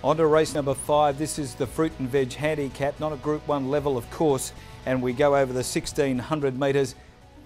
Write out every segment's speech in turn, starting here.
On to race number 5. This is the Fruit and Veg Handicap, not a Group 1 level, of course, and we go over the 1600 metres.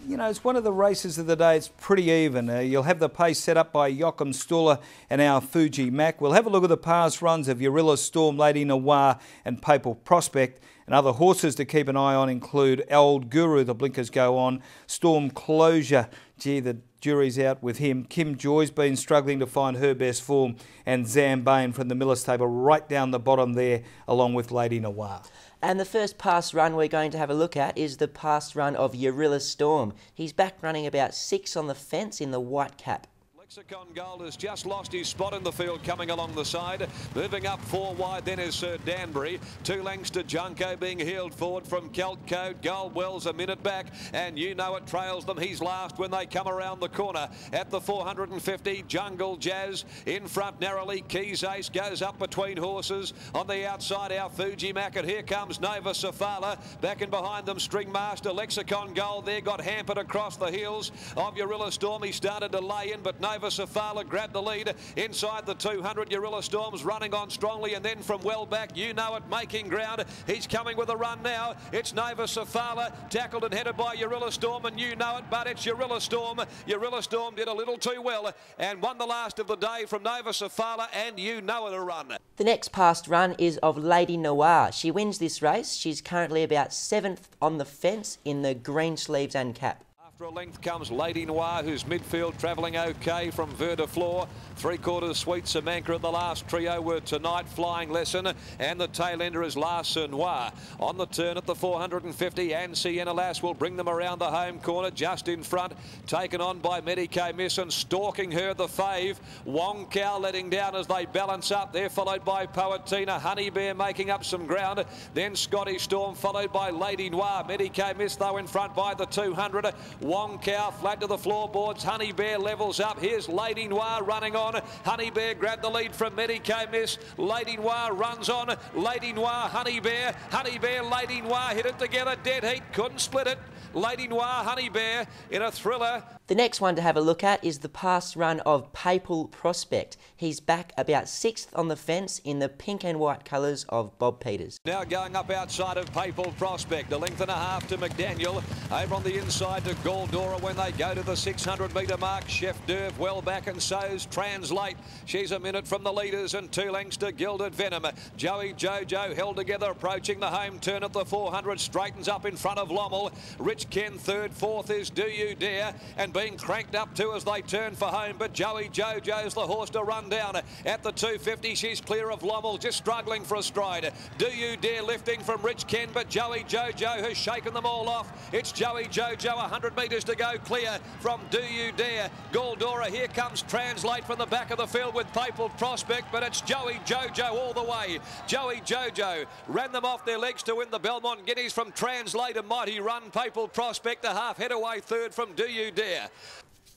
You know, it's one of the races of the day. It's pretty even. You'll have the pace set up by Joachim Stuller and our Fuji Mac. We'll have a look at the past runs of Urilla Storm, Lady Noir and Papal Prospect. And other horses to keep an eye on include Old Guru, the blinkers go on, Storm Closure, gee, the jury's out with him. Kim Joy's been struggling to find her best form, and Zambane from the Miller's Table right down the bottom there, along with Lady Noir. And the first past run we're going to have a look at is the past run of Urilla Storm. He's back running about 6 on the fence in the white cap. Lexicon Gold has just lost his spot in the field coming along the side. Moving up 4 wide then is Sir Danbury. 2 lengths to Junko being heeled forward from Celt Code. Goldwell's a minute back and You Know It trails them. He's last when they come around the corner. At the 450, Jungle Jazz in front narrowly. Keys Ace goes up between horses. On the outside our Fuji Mac, and here comes Nova Safala. Back and behind them String Master. Lexicon Gold there got hampered across the heels of Urilla Storm. He started to lay in, but Nova Safala grabbed the lead inside the 200. Urilla Storm's running on strongly, and then from well back, You Know It making ground. He's coming with a run now. It's Nova Safala, tackled and headed by Urilla Storm, and You Know It, but it's Urilla Storm. Urilla Storm did a little too well and won the last of the day from Nova Safala and You Know It a run. The next past run is of Lady Noir. She wins this race. She's currently about 7th on the fence in the green sleeves and cap. After a length comes Lady Noir, who's midfield travelling okay from Ver de Floor. 3/4 Sweet Samanka at the last trio were Tonight, Flying Lesson, and the tail ender is La Sur Noir. On the turn at the 450, and Sienna Lass will bring them around the home corner just in front. Taken on by Medicaid Miss, and stalking her the fave. Wong Cow letting down as they balance up. They're followed by Poetina. Honey Bear making up some ground. Then Scottish Storm followed by Lady Noir. Medicaid Miss though in front by the 200. Wong Cow flat to the floorboards. Honey Bear levels up. Here's Lady Noir running on. Honey Bear grabbed the lead from Medicaid Miss. Lady Noir runs on. Lady Noir, Honey Bear. Honey Bear, Lady Noir hit it together. Dead heat, couldn't split it. Lady Noir, Honey Bear in a thriller. The next one to have a look at is the past run of Papal Prospect. He's back about 6th on the fence in the pink and white colours of Bob Peters. Now going up outside of Papal Prospect, a length and a half to McDaniel. Over on the inside to Galdora when they go to the 600 metre mark. Chef Derv well back, and so's Translate. She's a minute from the leaders, and 2 lengths to Gilded Venom. Joey Jojo held together approaching the home turn at the 400. Straightens up in front of Lommel. Rich Ken third. 4th is Do You Dare, and being cranked up too as they turn for home, but Joey Jojo's the horse to run down. At the 250 she's clear of Lommel, just struggling for a stride. Do You Dare lifting from Rich Ken, but Joey Jojo has shaken them all off. It's Joey Jojo, 100 metres to go clear from Do You Dare. Galdora, here comes Translate from the back of the field with Papal Prospect, but it's Joey Jojo all the way. Joey Jojo ran them off their legs to win the Belmont Guineas from Translate. A mighty run. Papal Prospect a half head away third from Do You Dare.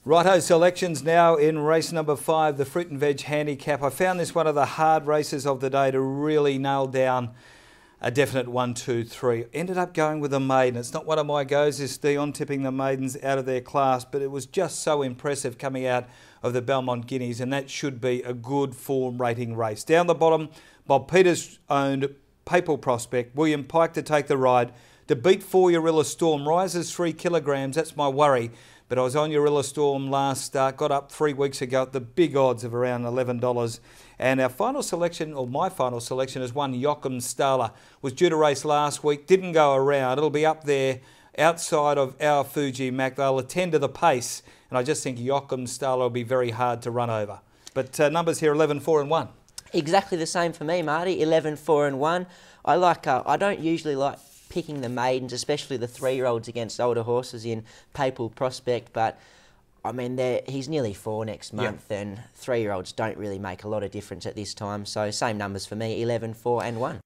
Righto, selections now in race number 5, the Fruit and Veg Handicap. I found this one of the hard races of the day to really nail down a definite 1, 2, 3. Ended up going with a maiden. It's not one of my goes, is Dion tipping the maidens out of their class, but it was just so impressive coming out of the Belmont Guineas, and that should be a good form rating race. Down the bottom, Bob Peters owned Papal Prospect, William Pike to take the ride. To beat 4 Urilla Storm, rises 3 kilograms, that's my worry. But I was on Urilla Storm last start, got up 3 weeks ago at the big odds of around $11. And our final selection, or my final selection, is one Joachim Stuller. Was due to race last week, didn't go around. It'll be up there outside of our Fuji Mac. They'll attend to the pace, and I just think Joachim Stuller will be very hard to run over. But numbers here, 11, 4 and 1. Exactly the same for me, Marty. 11, 4 and 1. I don't usually like picking the maidens, especially the 3-year-olds against older horses in Papal Prospect, but I mean, he's nearly 4 next month, and 3-year-olds don't really make a lot of difference at this time, so same numbers for me, 11, 4 and 1.